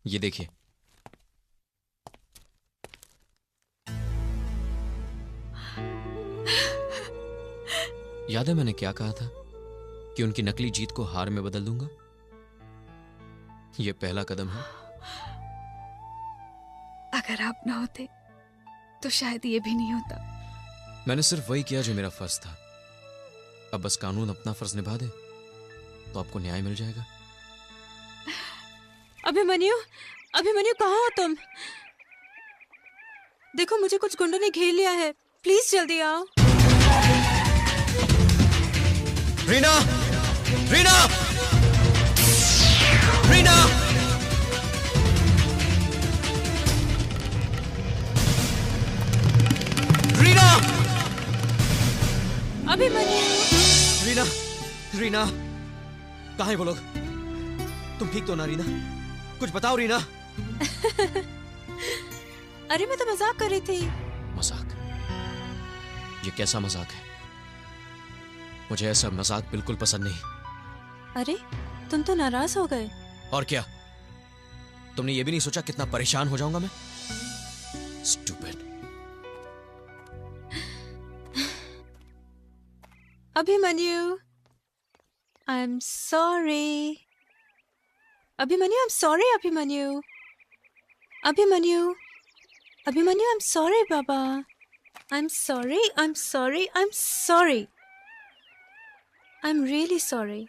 ये देखिए। याद है मैंने क्या कहा था कि उनकी नकली जीत को हार में बदल दूंगा? यह पहला कदम है। अगर आप ना होते तो शायद ये भी नहीं होता। मैंने सिर्फ वही किया जो मेरा फर्ज था। अब बस कानून अपना फर्ज निभा दे तो आपको न्याय मिल जाएगा। अभिमन्यु, अभिमन्यु कहाँ हो तुम? देखो मुझे कुछ गुंडों ने घेर लिया है, प्लीज जल्दी आओ। रीना! रीना! रीना! रीना! अभिमन्यु! रीना! रीना! कहाँ है वो लोग? तुम ठीक तो ना रीना? कुछ बताओ रीना। अरे मैं तो मजाक कर रही थी। मजाक? ये कैसा मजाक है? मुझे ऐसा मजाक बिल्कुल पसंद नहीं। अरे तुम तो नाराज हो गए। और क्या? तुमने ये भी नहीं सोचा कितना परेशान हो जाऊंगा मैं? Stupid. Abhimanyu, I am sorry. Abhimanyu, I am sorry. Abhimanyu, Abhimanyu, Abhimanyu, I am sorry Baba. I am sorry, I am sorry, I am sorry. I am really sorry.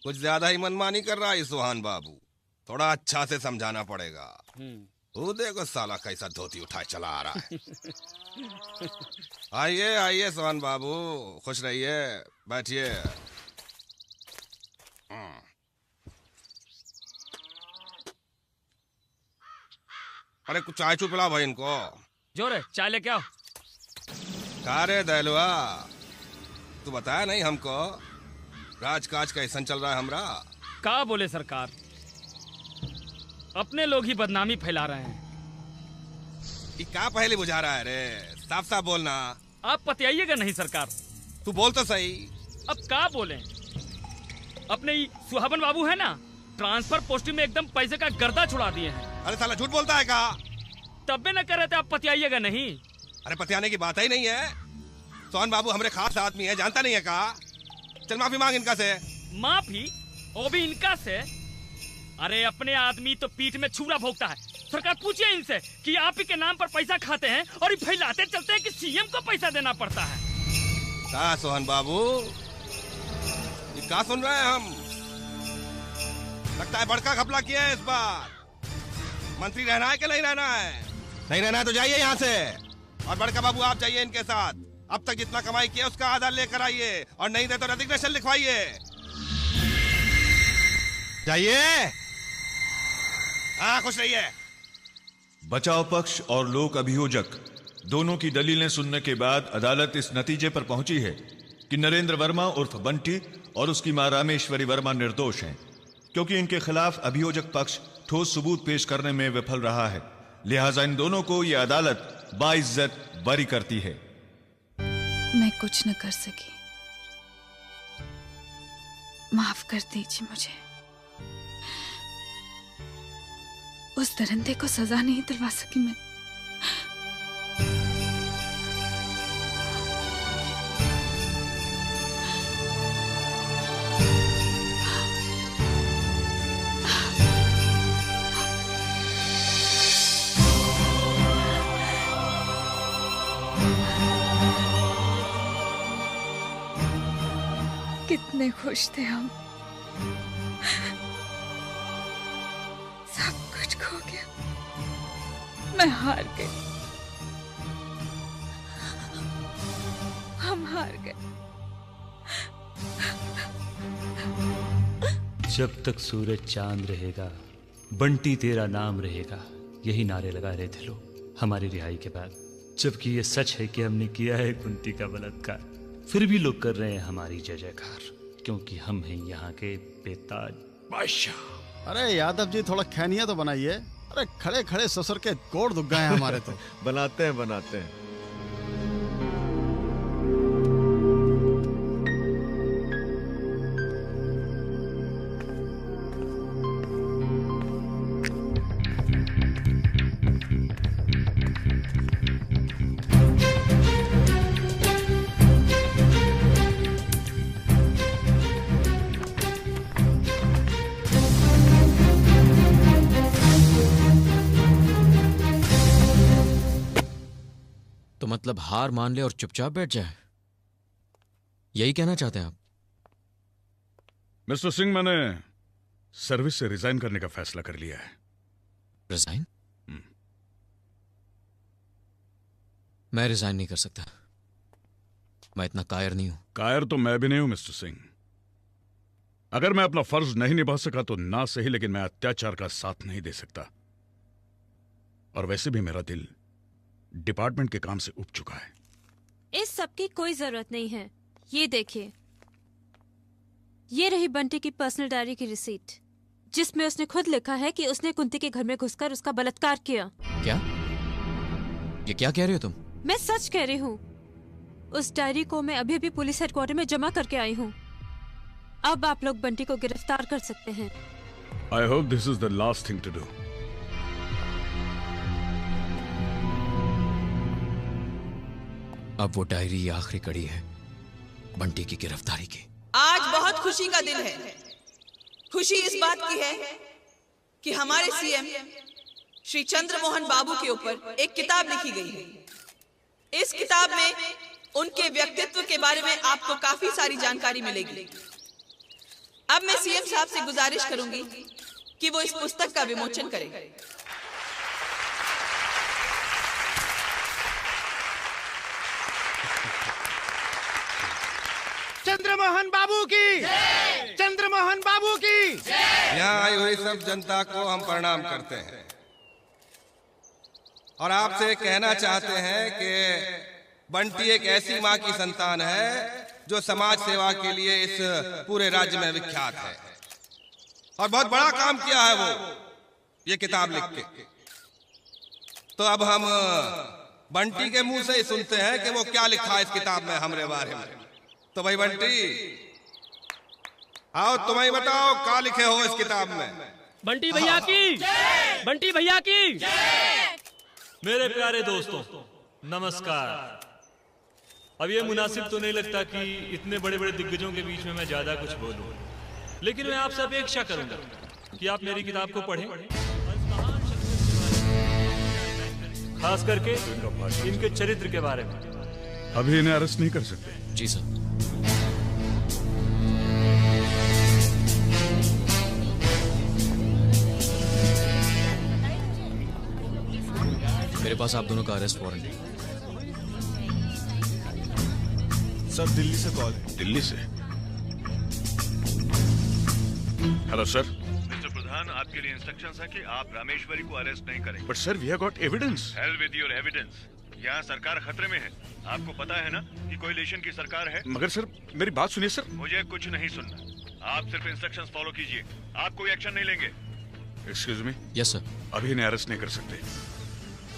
कुछ ज्यादा ही मनमानी कर रहा है सुहान बाबू, थोड़ा अच्छा से समझाना पड़ेगा। वो देखो साला कैसा धोती उठाए चला आ रहा है। आइए आइए सुहान बाबू, खुश रहिए, बैठिए। अरे कुछ चाय चू पिला भाई इनको। जोरे चाय लेके आओ। का रे दहलुआ, तू बताया नहीं हमको राजकाज कैसन चल रहा है हमरा? का बोले सरकार, अपने लोग ही बदनामी फैला रहे हैं। ये का पहले बुझा रहा है रे, साफ साफ बोलना। आप पतियाइएगा नहीं सरकार। तू बोल तो सही। अब का बोले, अपने सुहाबन बाबू है ना, ट्रांसफर पोस्टिंग में एकदम पैसे का गर्दा छुड़ा दिए हैं। अरे साला झूठ बोलता है का? तब्बे न कर रहे थे आप पतियाइएगा नहीं। अरे पतियाने की बात ही नहीं है। सोहन बाबू हमारे खास आदमी है, जानता नहीं है का? चल माफी मांग इनका से। माफी? वो भी इनका से? अरे अपने आदमी तो पीठ में छुरा भोगता है। सरकार पूछिए इनसे कि आप ही के नाम पर पैसा खाते हैं और ये फैलाते चलते हैं कि सीएम को पैसा देना पड़ता है। का सोहन बाबू, ये का सुन रहे हैं हम? लगता है बड़का घपला किया है इस बार। मंत्री रहना है कि नहीं रहना है? नहीं रहना है तो जाइए यहाँ से। और बड़का बाबू आप जाइए इनके साथ। अब तक जितना कमाई किया उसका आधा लेकर आइए, और नहीं दे तो रेजिग्नेशन लिखवाइए। जाइए। हाँ खुश रहिए। बचाव पक्ष और लोक अभियोजक दोनों की दलीलें सुनने के बाद अदालत इस नतीजे पर पहुंची है कि नरेंद्र वर्मा उर्फ बंटी और उसकी मां रामेश्वरी वर्मा निर्दोष हैं, क्योंकि इनके खिलाफ अभियोजक पक्ष ठोस सबूत पेश करने में विफल रहा है। लिहाजा इन दोनों को यह अदालत बाइज्जत बरी करती है। मैं कुछ न कर सकी, माफ कर दीजिए मुझे। उस दरिंदे को सजा नहीं दिलवा सकी मैं। कितने खुश थे हम, सब कुछ खो गया, मैं हार गई, हम हार गए। जब तक सूरज चांद रहेगा, बंटी तेरा नाम रहेगा, यही नारे लगा रहे थे लोग हमारी रिहाई के बाद। जबकि ये सच है कि हमने किया है कुंती का बलात्कार, फिर भी लोग कर रहे हैं हमारी जय जयकार, क्योंकि हम हैं यहाँ के बेताज बादशाह। अरे यादव जी थोड़ा खैनिया तो बनाइए। अरे खड़े खड़े ससुर के गोड़ दुख गए हैं हमारे तो। बनाते हैं बनाते हैं। मतलब हार मान ले और चुपचाप बैठ जाए, यही कहना चाहते हैं आप? मिस्टर सिंह, मैंने सर्विस से रिजाइन करने का फैसला कर लिया है। रिजाइन? मैं रिजाइन नहीं कर सकता। मैं इतना कायर नहीं हूं। कायर तो मैं भी नहीं हूं मिस्टर सिंह। अगर मैं अपना फर्ज नहीं निभा सका तो ना सही, लेकिन मैं अत्याचार का साथ नहीं दे सकता। और वैसे भी मेरा दिल डिपार्टमेंट के काम से उब चुका है। इस सब की कोई जरूरत नहीं है। ये देखिए, ये रही बंटी की पर्सनल डायरी की रिसीट, जिसमें उसने खुद लिखा है कि उसने कुंती के घर में घुसकर उसका बलात्कार किया। क्या? ये क्या कह रही हो तुम? मैं सच कह रही हूँ। उस डायरी को मैं अभी अभी पुलिस हेडक्वार्टर में जमा करके आई हूँ। अब आप लोग बंटी को गिरफ्तार कर सकते हैं। I hope this is the last thing to do. अब वो डायरी आखिरी कड़ी है बंटी की गिरफ्तारी की। आज बहुत खुशी का दिन है। खुशी इस बात की है कि हमारे सीएम श्री चंद्रमोहन बाबू के ऊपर एक किताब लिखी गई है। इस किताब में उनके व्यक्तित्व के बारे में आपको काफी सारी जानकारी मिलेगी। अब मैं सीएम साहब से गुजारिश करूंगी कि वो इस पुस्तक का विमोचन करें। चंद्रमोहन बाबू की, चंद्रमोहन बाबू की। यहाँ आई हुई सब जनता को हम प्रणाम करते हैं और आपसे कहना चाहते हैं कि बंटी एक ऐसी माँ की संतान है जो समाज सेवा के लिए इस पूरे राज्य में विख्यात है और बहुत बड़ा काम किया है वो ये किताब लिख के। तो अब हम बंटी के मुंह से ही सुनते हैं कि वो क्या लिखा है इस किताब में हमारे बारे में। तो भाई बंटी, आओ तुम ही बताओ क्या लिखे हो इस किताब में। बंटी भैया की, बंटी भैया की। मेरे प्यारे दोस्तों, नमस्कार। अब ये मुनासिब तो नहीं लगता कि इतने बड़े बड़े दिग्गजों के बीच में मैं ज्यादा कुछ बोलूं, लेकिन मैं आपसे अपेक्षा करूंगा कि आप मेरी किताब को पढ़ें, खास करके इनके चरित्र के बारे में। अभी इन्हें अरेस्ट नहीं कर सकते? जी सर। मेरे पास आप दोनों का अरेस्ट वारंट है। सर, दिल्ली से कॉल है। दिल्ली से? Hello sir. मिस्टर प्रधान, आपके लिए इंस्ट्रक्शंस हैं कि आप रामेश्वरी को अरेस्ट नहीं करेंगे। But sir, we have got evidence. Hell with your evidence. यहाँ सरकार खतरे में है। आपको पता है ना कि कोएलिशन की सरकार है। मगर सर, मेरी बात सुनिए सर। मुझे कुछ नहीं सुनना। आप सिर्फ इंस्ट्रक्शंस फॉलो कीजिए। आप कोई एक्शन नहीं लेंगे। Excuse me. Yes sir. अभी इन्हें अरेस्ट नहीं कर सकते।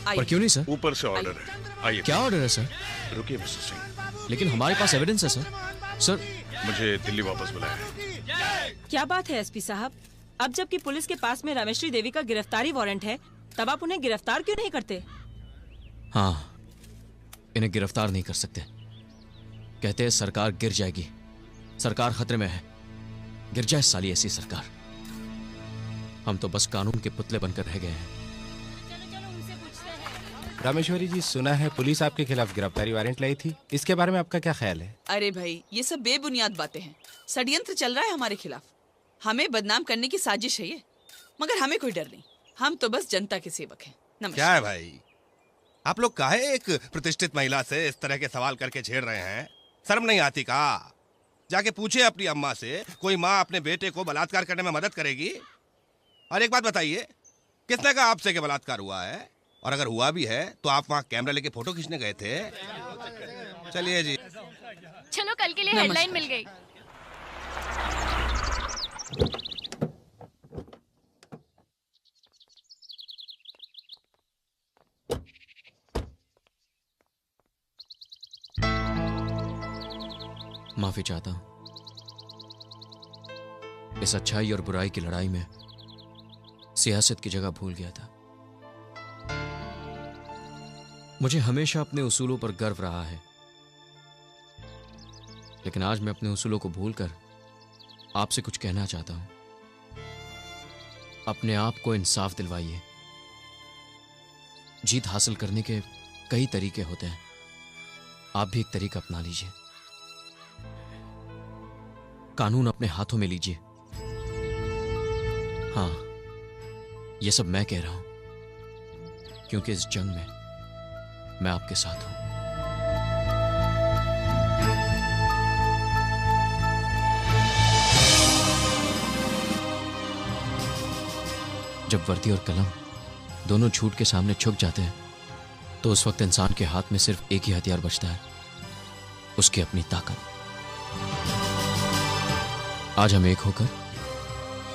पर क्यों नहीं सर? ऊपर से ऑर्डर है। आइए। क्या ऑर्डर है सर? रुकिए मिस्टर सिंह। लेकिन हमारे पास एविडेंस है सर। सर, मुझे दिल्ली वापस बुलाया है। क्या बात है एसपी साहब, अब जबकि पुलिस के पास में रामेश्वरी देवी का गिरफ्तारी वारंट है, तब आप उन्हें गिरफ्तार क्यों नहीं करते? हाँ, इन्हें गिरफ्तार नहीं कर सकते। कहते हैं सरकार गिर जाएगी, सरकार खतरे में है। गिर जाए साली ऐसी सरकार। हम तो बस कानून के पुतले बनकर रह गए हैं। रामेश्वरी जी, सुना है पुलिस आपके खिलाफ गिरफ्तारी वारंट लाई थी, इसके बारे में आपका क्या ख्याल है? अरे भाई, ये सब बेबुनियाद बातें हैं। षड्यंत्र चल रहा है हमारे खिलाफ। हमें बदनाम करने की साजिश है ये, मगर हमें कोई डर नहीं। हम तो बस जनता के सेवक हैं। नमस्कार। क्या है भाई, आप लोग काहे एक प्रतिष्ठित महिला से इस तरह के सवाल करके छेड़ रहे हैं? शर्म नहीं आती का? जाके पूछे अपनी अम्मा से, कोई माँ अपने बेटे को बलात्कार करने में मदद करेगी? और एक बात बताइए, किसने कहा आपसे कि बलात्कार हुआ है? और अगर हुआ भी है तो आप वहाँ कैमरा लेके फोटो खींचने गए थे? चलिए जी, चलो कल के लिए हेडलाइन मिल गई। माफी चाहता हूं। इस अच्छाई और बुराई की लड़ाई में सियासत की जगह भूल गया था। मुझे हमेशा अपने उसूलों पर गर्व रहा है, लेकिन आज मैं अपने उसूलों को भूलकर आपसे कुछ कहना चाहता हूं। अपने आप को इंसाफ दिलवाइए। जीत हासिल करने के कई तरीके होते हैं, आप भी एक तरीका अपना लीजिए, कानून अपने हाथों में लीजिए। हाँ, ये सब मैं कह रहा हूं क्योंकि इस जंग में मैं आपके साथ हूं। जब वर्दी और कलम दोनों झूठ के सामने झुक जाते हैं तो उस वक्त इंसान के हाथ में सिर्फ एक ही हथियार बचता है, उसकी अपनी ताकत। आज हम एक होकर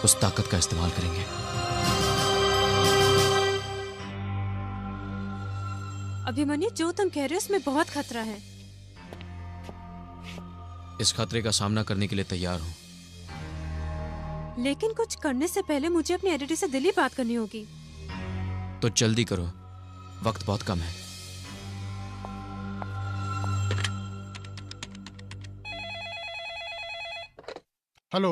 उस ताकत का इस्तेमाल करेंगे। अभिमन्यु, जो तुम कह रहे हो उसमें बहुत खतरा है। इस खतरे का सामना करने के लिए तैयार हूं, लेकिन कुछ करने से पहले मुझे अपनी एडिटर से दिली बात करनी होगी। तो जल्दी करो, वक्त बहुत कम है। हेलो।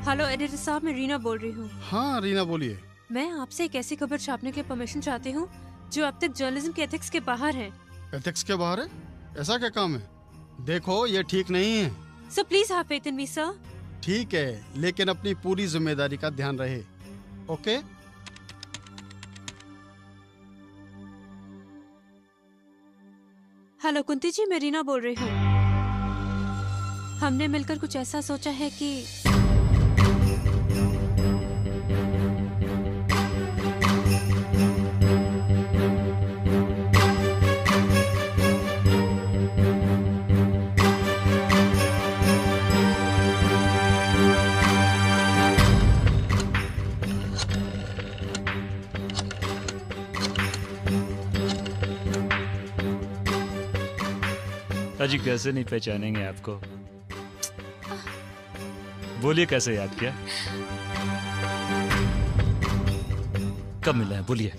हेलो एडिटर साहब, मैं रीना बोल रही हूँ। हाँ रीना बोलिए। मैं आपसे एक ऐसी खबर छापने के परमिशन चाहती हूँ जो अब तक जर्नलिज्म के एथिक्स के बाहर है। एथिक्स के बाहर है? ऐसा क्या काम है? देखो ये ठीक नहीं है। So please have faith in me sir. ठीक है, लेकिन अपनी पूरी जिम्मेदारी का ध्यान रहे। ओके? हेलो कुंती जी, मैं रीना बोल रही हूँ। हमने मिलकर कुछ ऐसा सोचा है कि अजी कैसे नहीं पहचानेंगे आपको? बोलिए कैसे याद किया? कब मिला है बोलिए।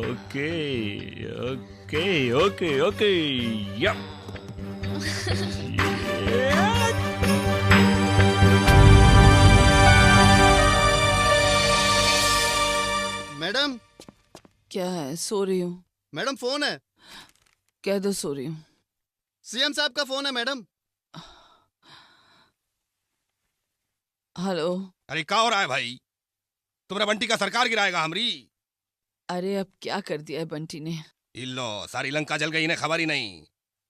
ओके ओके ओके ओके या मैडम। क्या है? सो रही हूँ मैडम, फोन है। कह दो सो रही हूँ। सीएम साहब का फोन है मैडम। हेलो। अरे क्या हो रहा है भाई? तुम्हारा बंटी का सरकार गिराएगा हमरी। अरे अब क्या कर दिया है बंटी ने? इल्लो, सारी लंका जल गई, इन्हें खबर ही नहीं।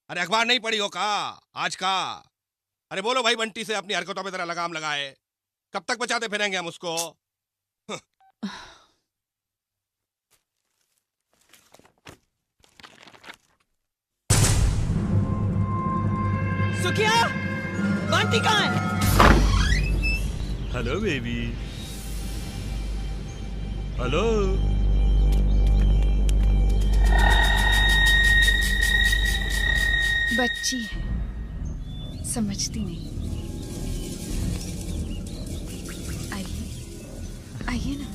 अरे अखबार नहीं पढ़ी हो का आज का? अरे बोलो भाई बंटी से अपनी हरकतों पे जरा लगाम लगाए। कब तक बचाते फिरेंगे हम उसको? सुखिया, बंटी कहाँ है? Hello baby. हेलो। बच्ची है, समझती नहीं। आइए आइए ना।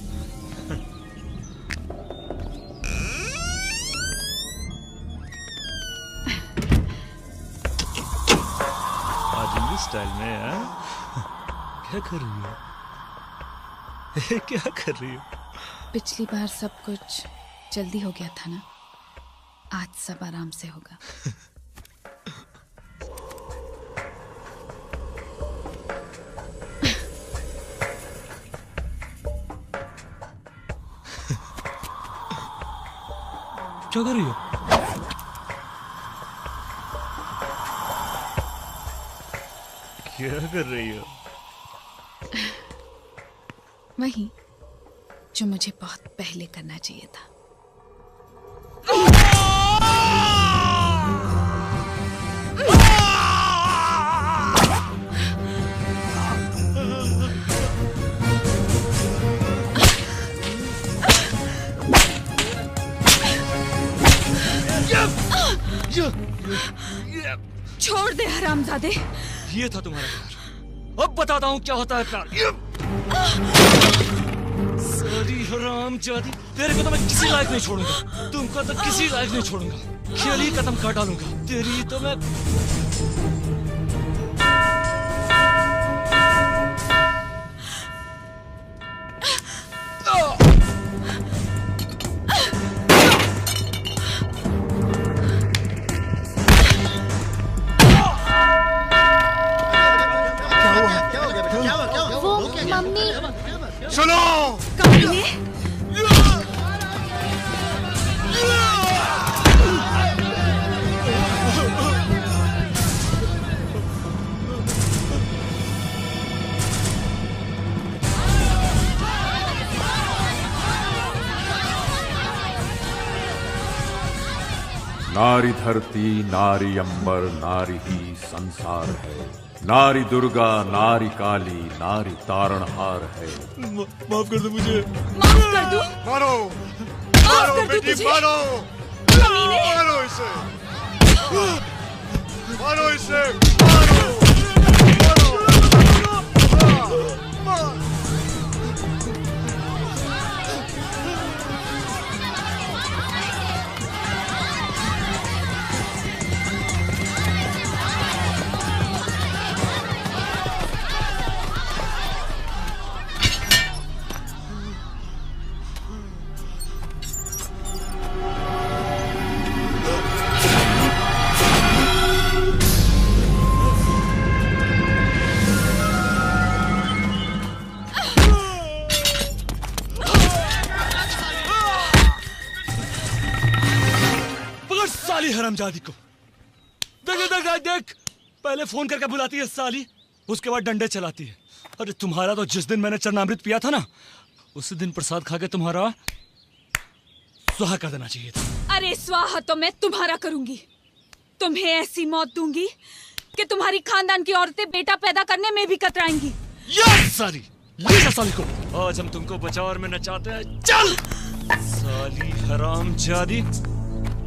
स्टाइल में है? क्या कर रही हो? क्या कर रही हो? पिछली बार सब कुछ जल्दी हो गया था ना, आज सब आराम से होगा। क्या कर रही हो? क्या कर रही हो? वही जो मुझे बहुत पहले करना चाहिए था। छोड़ दे हरामजादे। ये था तुम्हारा प्यार, अब बताता हूँ क्या होता है प्यार। सारी हरामजादी, तेरे को तो मैं किसी लायक नहीं छोड़ूंगा, तुमको तो किसी लायक नहीं छोड़ूंगा, खेल ही खत्म कर डालूंगा तेरी तो मैं। मम्मी सुनो, कमीने, नारी धरती नारी अंबर नारी ही संसार है, नारी दुर्गा नारी काली नारी तारणहार है। माफ कर दो मुझे। माफ कर दो। मारो माफ कर दो तुझे। मारो कमीने। मारो इसे, मारो इसे, मारो साली हरामजादी को देख देख देख देख, पहले फोन करके बुलाती है साली, उसके बाद डंडे चलाती है। अरे तुम्हारा तो जिस दिन मैंने चरणामृत पिया था ना, उसी दिन प्रसाद खा के तुम्हारा स्वाहा कर देना चाहिए था। अरे स्वाहा तो मैं तुम्हारा करूंगी, तुम्हें ऐसी मौत दूंगी कि तुम्हारी खानदान की औरतें बेटा पैदा करने में भी कतराएंगी। यस साली, ले जा साली को। आज हम तुमको बचाव में नचाते हैं, चल। साली हरामजादी,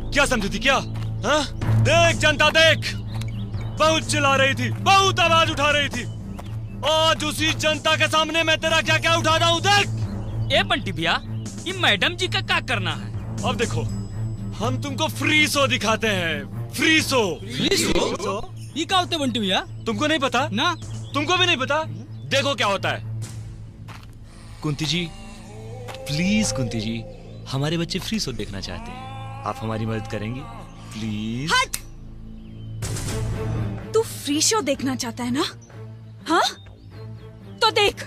क्या समझी थी क्या? हाँ? देख जनता देख, बहुत चिल्ला रही थी, बहुत आवाज उठा रही थी। आज उसी जनता के सामने मैं तेरा क्या क्या उठा रहा हूँ, देख। ए बंटी भैया, ये मैडम जी का क्या करना है? अब देखो, हम तुमको फ्री शो दिखाते हैं, फ्री शो। ये क्या होता है बंटी भैया? तुमको नहीं पता ना? तुमको भी नहीं पता? देखो क्या होता है। कुंती जी, प्लीज कुंती जी, हमारे बच्चे फ्री शो देखना चाहते हैं, आप हमारी मदद करेंगी प्लीज? हट! तू फ्री शो देखना चाहता है ना? हाँ? तो देख,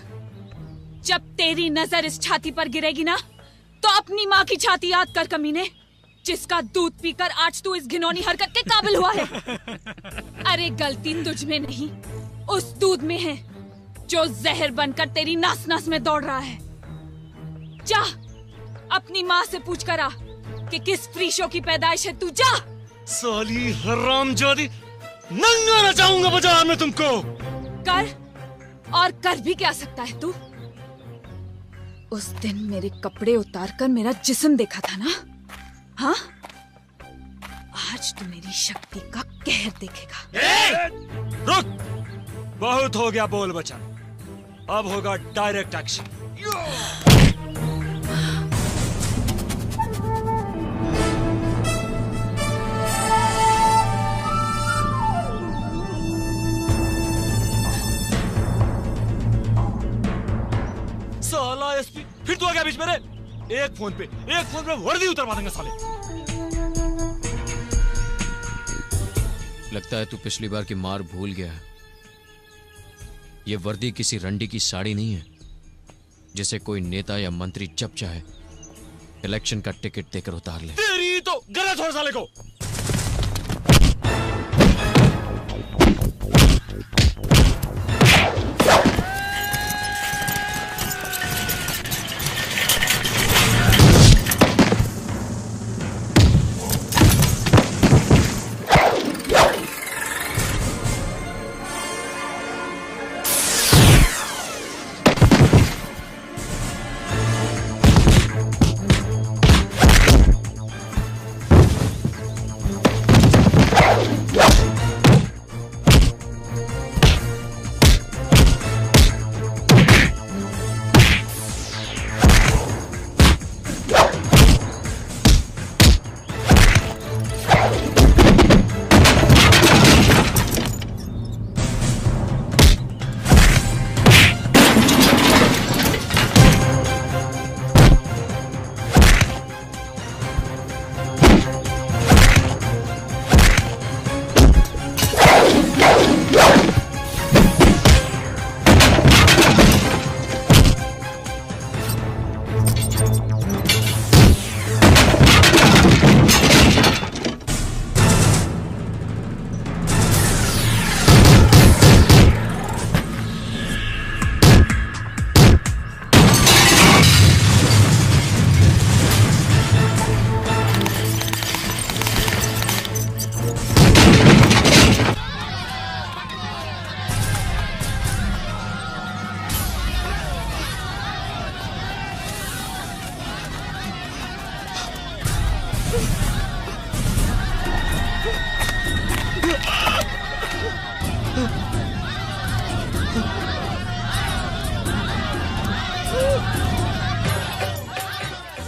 जब तेरी नजर इस छाती पर गिरेगी ना, तो अपनी माँ की छाती याद कर कमीने, जिसका दूध पीकर आज तू इस घिनौनी हरकत के काबिल हुआ है। अरे गलती तुझ में नहीं, उस दूध में है जो जहर बनकर तेरी नास नास में दौड़ रहा है। जा अपनी माँ से पूछ कर आ कि किस फ्री शो की पैदाइश है तू, जा। साली हरामजादी, नंगा नचाऊंगा बाजार में तुमको। कर, और कर भी क्या सकता है तू? उस दिन मेरे कपड़े उतारकर मेरा जिस्म देखा था ना? हाँ? आज तू मेरी शक्ति का कहर देखेगा। रुक, बहुत हो गया बोल बचा, अब होगा डायरेक्ट एक्शन। साला एसपी, फिर तू आ गया बीच में रे। एक फोन पे वर्दी उतरवा देंगे साले। लगता है तू पिछली बार की मार भूल गया है। ये वर्दी किसी रंडी की साड़ी नहीं है जिसे कोई नेता या मंत्री जब चाहे इलेक्शन का टिकट देकर उतार ले। तेरी तो गलत हो साले को।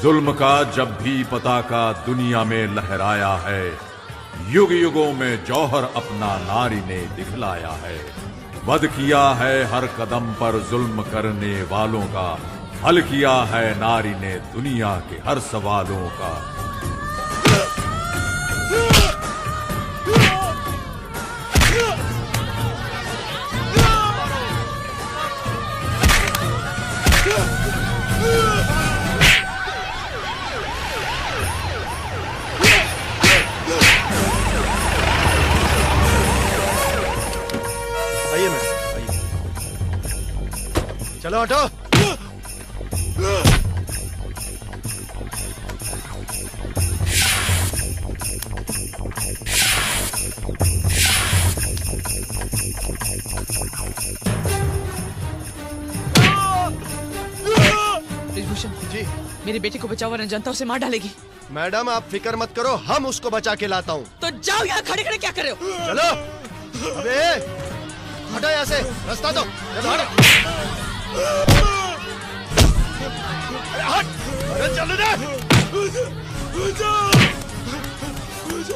जुल्म का जब भी पताका दुनिया में लहराया है, युग युगों में जौहर अपना नारी ने दिखलाया है। वध किया है हर कदम पर जुल्म करने वालों का, हल किया है नारी ने दुनिया के हर सवालों का। आइए मैडम, आइए। चलो हटो। ब्रिजभूषण जी, मेरे बेटे को बचाओ वरना जनता उसे मार डालेगी। मैडम आप फिक्र मत करो, हम उसको बचा के लाता हूँ। तो जाओ, यहाँ खड़े खड़े क्या कर रहे हो? चलो। अबे हटो यहाँ से, रास्ता दो। चलो हटो। अरे हट, अरे चलो दे।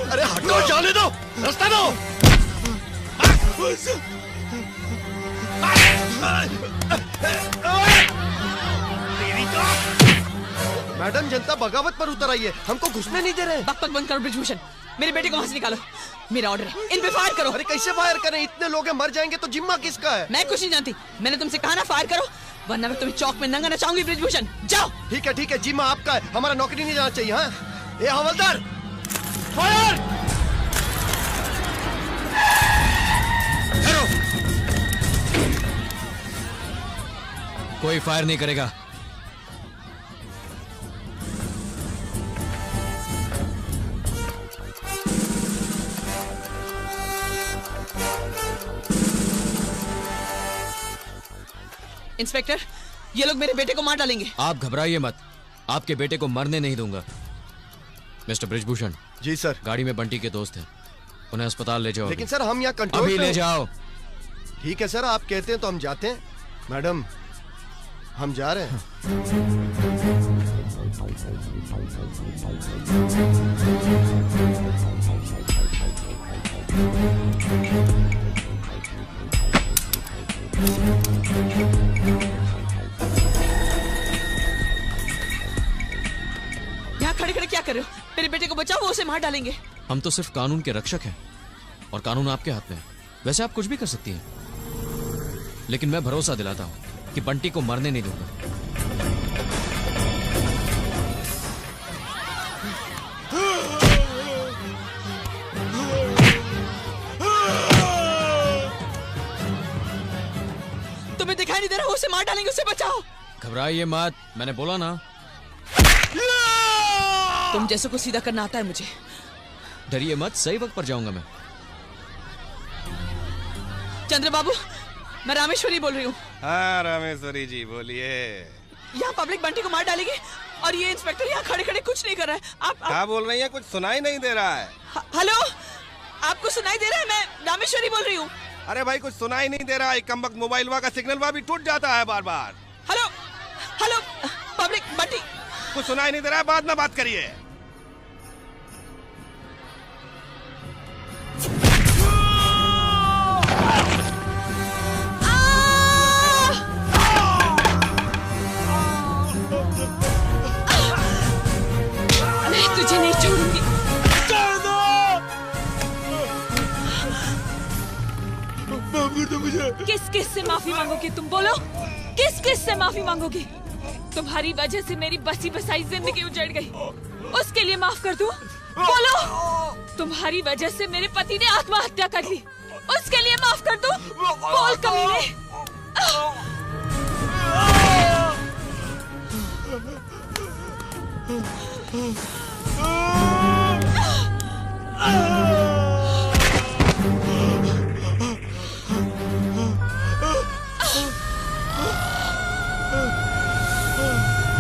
अरे हटो, जाने दो, रास्ता दो। मैडम जनता बगावत पर उतर आई है, हमको घुसने नहीं दे रहे। बकबक बंद करो ब्रिजभूषण, मेरे बेटे को वहां से निकालो। मेरा ऑर्डर है, इन पे फायर करो। अरे कैसे फायर करें, इतने लोग हैं, मर जाएंगे तो जिम्मा किसका है? मैं कुछ नहीं जानती, मैंने तुमसे कहा ना फायर करो, वरना मैं तुम्हें चौक में नंगा नचाऊंगी। ब्रिजभूषण जाओ। ठीक है, जिम्मा आपका है, हमारा नौकरी नहीं जाना चाहिए। हाँ, ये हवलदार फायर। कोई फायर नहीं करेगा। इंस्पेक्टर, ये लोग मेरे बेटे को मार डालेंगे। आप घबराइए मत, आपके बेटे को मरने नहीं दूंगा। मिस्टर ब्रिजभूषण। जी सर। गाड़ी में बंटी के दोस्त हैं, उन्हें अस्पताल ले जाओ। लेकिन सर हम यहाँ कंट्रोल अभी ले जाओ। ठीक है सर, आप कहते हैं तो हम जाते हैं। मैडम हम जा रहे हैं। यहाँ खड़े खड़े क्या कर रहे हो? मेरे बेटे को बचाओ, वो उसे मार डालेंगे। हम तो सिर्फ कानून के रक्षक हैं और कानून आपके हाथ में है। वैसे आप कुछ भी कर सकती हैं, लेकिन मैं भरोसा दिलाता हूं कि बंटी को मरने नहीं दूंगा। तुम्हें दिखाई नहीं दे रहा? उसे मार डालेंगे, उसे बचाओ। घबराइए मत, मैंने बोला ना। तुम जैसे को सीधा करना आता है मुझे। डरिए मत, सही वक्त पर जाऊंगा मैं। चंद्र बाबू, मैं रामेश्वरी बोल रही हूँ। हाँ रामेश्वरी जी बोलिए। यहाँ पब्लिक बंटी को मार डालेगी और ये इंस्पेक्टर यहाँ खड़े खड़े कुछ नहीं कर रहा है। आप क्या बोल रही हैं? कुछ सुनाई नहीं दे रहा है। हेलो, आपको सुनाई दे रहा है? मैं रामेश्वरी बोल रही हूँ। अरे भाई कुछ सुनाई नहीं दे रहा है, कमबख्त मोबाइल का सिग्नल भी टूट जाता है बार बार। Hello hello, public Bunty. कुछ सुनाई नहीं दे रहा है, बाद में बात करिए। मैं तुझे नहीं छोड़ूंगी। किस किस से माफी मांगोगी तुम? बोलो, किस किस से माफी मांगोगी? तुम्हारी वजह से मेरी बसी बसाई जिंदगी उजड़ गई, उसके लिए माफ कर दूं? बोलो, तुम्हारी वजह से मेरे पति ने आत्महत्या कर ली, उसके लिए माफ कर दूं? बोल कमीने।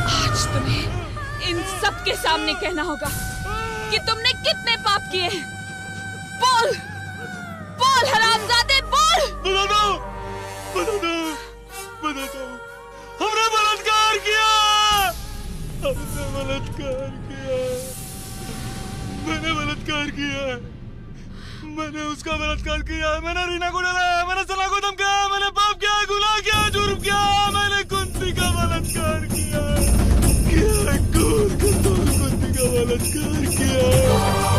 आज तुम्हें इन सब के सामने कहना होगा कि तुमने कितने पाप किए हैं। बोल बोल हरामजादे, बोल। बता दो, हमने बलात्कार किया। बलात्कार किया है। मैंने बलात्कार किया है। मैंने उसका बलात्कार किया है। मैंने रीना को डराया, मैंने सना को धमकाया, मैंने पाप किया, गुनाह किया, जुर्म किया। मैंने कुंती का बलात्कार किया है। कुंती का बलात्कार किया है।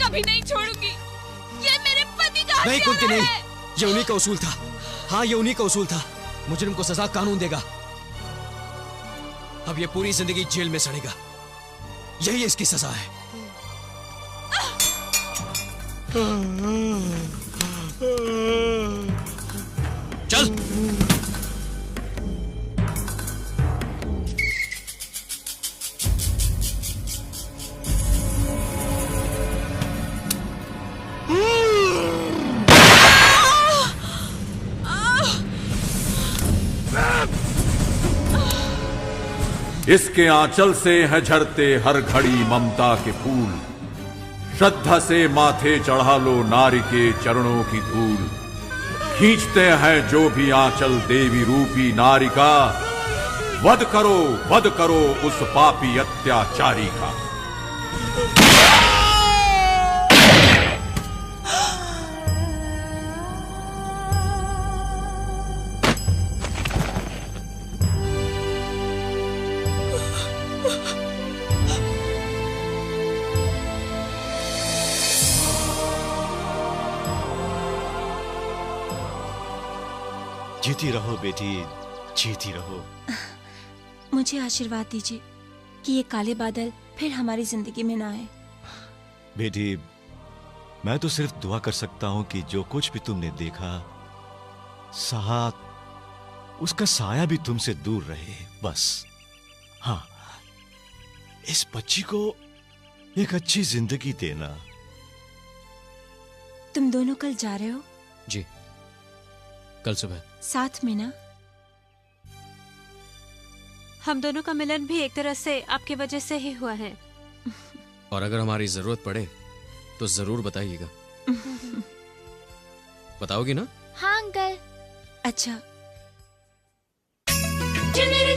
कभी नहीं छोड़ूंगी। ये मेरे पति का नहीं कुंती हत्यारा नहीं, है। ये उन्हीं का उसूल था। हाँ ये उन्हीं का उसूल था। मुजरिम को सजा कानून देगा। अब ये पूरी जिंदगी जेल में सड़ेगा। यही इसकी सजा है। चल इसके आंचल से है झरते हर घड़ी ममता के फूल। श्रद्धा से माथे चढ़ा लो नारी के चरणों की धूल। खींचते हैं जो भी आंचल देवी रूपी नारी का। वध करो उस पापी अत्याचारी का। जीती रहो बेटी, जीती रहो। मुझे आशीर्वाद दीजिए कि ये काले बादल फिर हमारी जिंदगी में ना आए। बेटी, मैं तो सिर्फ दुआ कर सकता हूं कि जो कुछ भी तुमने देखा सहा, उसका साया भी तुमसे दूर रहे, बस। हाँ, इस बच्ची को एक अच्छी जिंदगी देना। तुम दोनों कल जा रहे हो? जी, कल सुबह। साथ में ना? हम दोनों का मिलन भी एक तरह से आपकी वजह से ही हुआ है। और अगर हमारी जरूरत पड़े तो जरूर बताइएगा। बताओगी ना? हाँ अंकल। अच्छा।